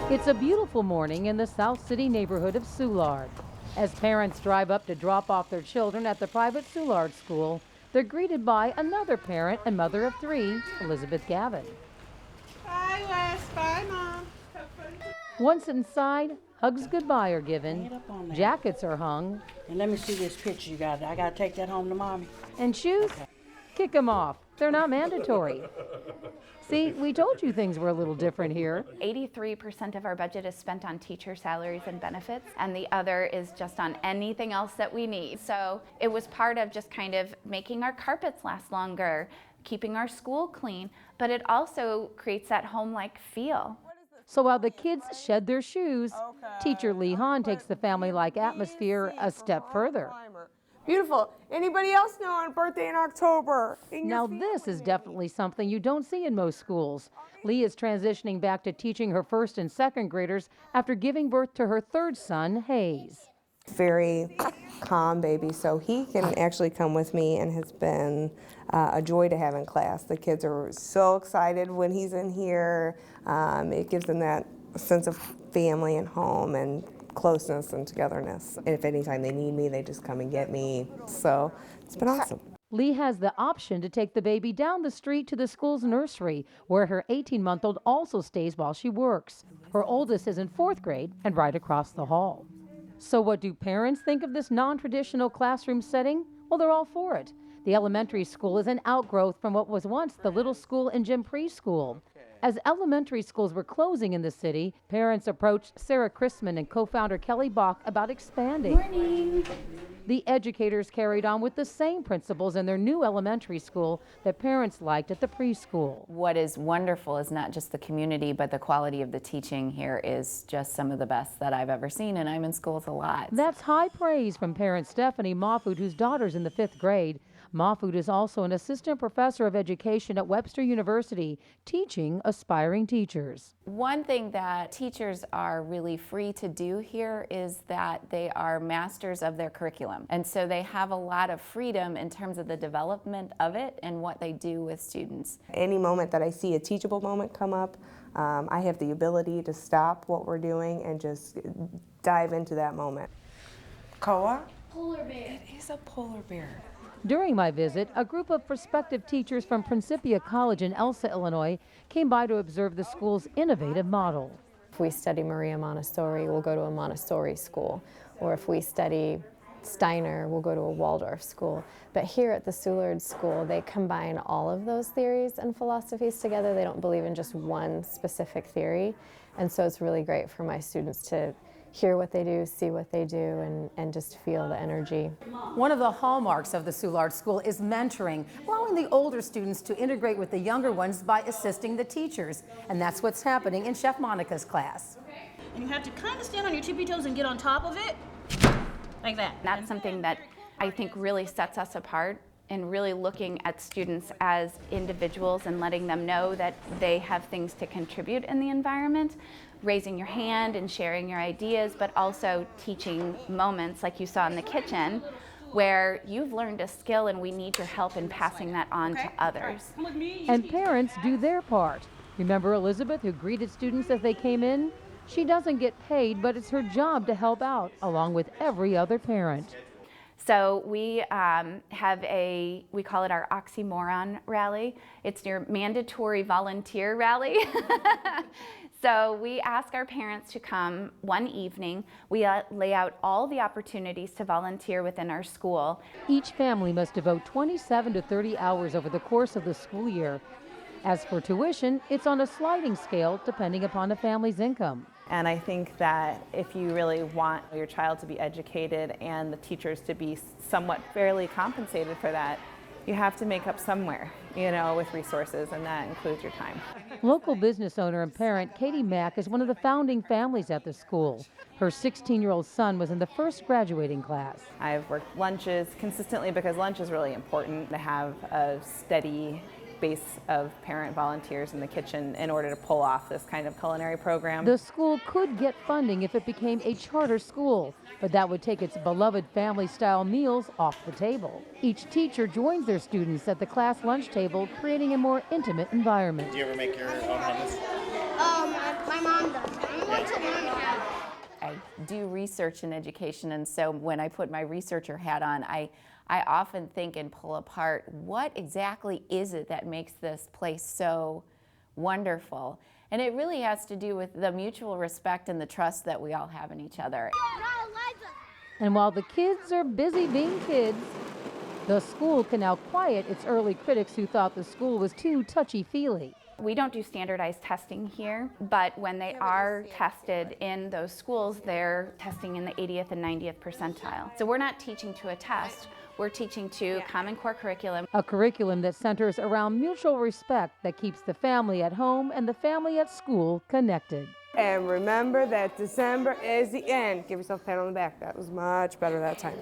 It's a beautiful morning in the South City neighborhood of Soulard. As parents drive up to drop off their children at the private Soulard school, they're greeted by another parent and mother of three, Elizabeth Gavin. Bye, Wes. Bye, Mom. Once inside, hugs goodbye are given, jackets are hung, And let me see this picture you got. I got to take that home to Mommy. and shoes? Kick them off. They're not mandatory. See, we told you things were a little different here. 83% of our budget is spent on teacher salaries and benefits, and the other is just on anything else that we need. So it was part of just kind of making our carpets last longer, keeping our school clean, but it also creates that home-like feel. So while the kids shed their shoes, teacher Lee Hahn takes the family-like atmosphere a step further. Beautiful. Anybody else know on a birthday in October? Now this is definitely something you don't see in most schools. Lee is transitioning back to teaching her first and second graders after giving birth to her third son, Hayes. Very calm baby, so he can actually come with me and has been a joy to have in class. The kids are so excited when he's in here. It gives them that sense of family and home and closeness and togetherness. And if anytime they need me, they just come and get me. So it's been awesome. Lee has the option to take the baby down the street to the school's nursery, where her 18-month-old also stays while she works. Her oldest is in 4th grade and right across the hall. So what do parents think of this non-traditional classroom setting? Well, they're all for it. The elementary school is an outgrowth from what was once the little school and gym preschool. As elementary schools were closing in the city, parents approached Sarah Chrisman and co-founder Kelly Bach about expanding. Morning. The educators carried on with the same principles in their new elementary school that parents liked at the preschool. What is wonderful is not just the community, but the quality of the teaching here is just some of the best that I've ever seen, and I'm in schools a lot. That's high praise from parent Stephanie Mahfood, whose daughter's in the 5th grade. Mahfood is also an assistant professor of education at Webster University, teaching aspiring teachers. One thing that teachers are really free to do here is that they are masters of their curriculum. And so they have a lot of freedom in terms of the development of it and what they do with students. Any moment that I see a teachable moment come up, I have the ability to stop what we're doing and just dive into that moment. Koa? Polar bear. It is a polar bear. During my visit, a group of prospective teachers from Principia College in Elsa, Illinois, came by to observe the school's innovative model. If we study Maria Montessori, we'll go to a Montessori school. Or if we study Steiner, we'll go to a Waldorf school. But here at the Soulard School, they combine all of those theories and philosophies together. They don't believe in just one specific theory. And so it's really great for my students to hear what they do, see what they do, and just feel the energy. One of the hallmarks of the Soulard School is mentoring, allowing the older students to integrate with the younger ones by assisting the teachers. And that's what's happening in Chef Monica's class. And you have to kind of stand on your tippy toes and get on top of it, like that. That's something that I think really sets us apart, and really looking at students as individuals and letting them know that they have things to contribute in the environment, raising your hand and sharing your ideas, but also teaching moments like you saw in the kitchen where you've learned a skill and we need your help in passing that on to others. And parents do their part. Remember Elizabeth, who greeted students as they came in? She doesn't get paid, but it's her job to help out, along with every other parent. So we we call it our oxymoron rally. It's your mandatory volunteer rally. So we ask our parents to come one evening. We lay out all the opportunities to volunteer within our school. Each family must devote 27 to 30 hours over the course of the school year. As for tuition, it's on a sliding scale depending upon a family's income. And I think that if you really want your child to be educated and the teachers to be somewhat fairly compensated for that, you have to make up somewhere, with resources, and that includes your time. Local business owner and parent Katie Mack is one of the founding families at the school. Her 16-year-old son was in the first graduating class. I've worked lunches consistently because lunch is really important to have a steady base of parent volunteers in the kitchen in order to pull off this kind of culinary program. The school could get funding if it became a charter school, but that would take its beloved family-style meals off the table. Each teacher joins their students at the class lunch table, creating a more intimate environment. Do you ever make your own hummus? My mom does. do research in education, and so when I put my researcher hat on, I often think and pull apart what exactly is it that makes this place so wonderful. And it really has to do with the mutual respect and the trust that we all have in each other. And while the kids are busy being kids, the school can now quiet its early critics who thought the school was too touchy-feely. We don't do standardized testing here, but when they are tested in those schools, they're testing in the 80th and 90th percentile. So we're not teaching to a test, we're teaching to Common Core curriculum. A curriculum that centers around mutual respect that keeps the family at home and the family at school connected. And remember that December is the end. Give yourself a pat on the back. That was much better that time.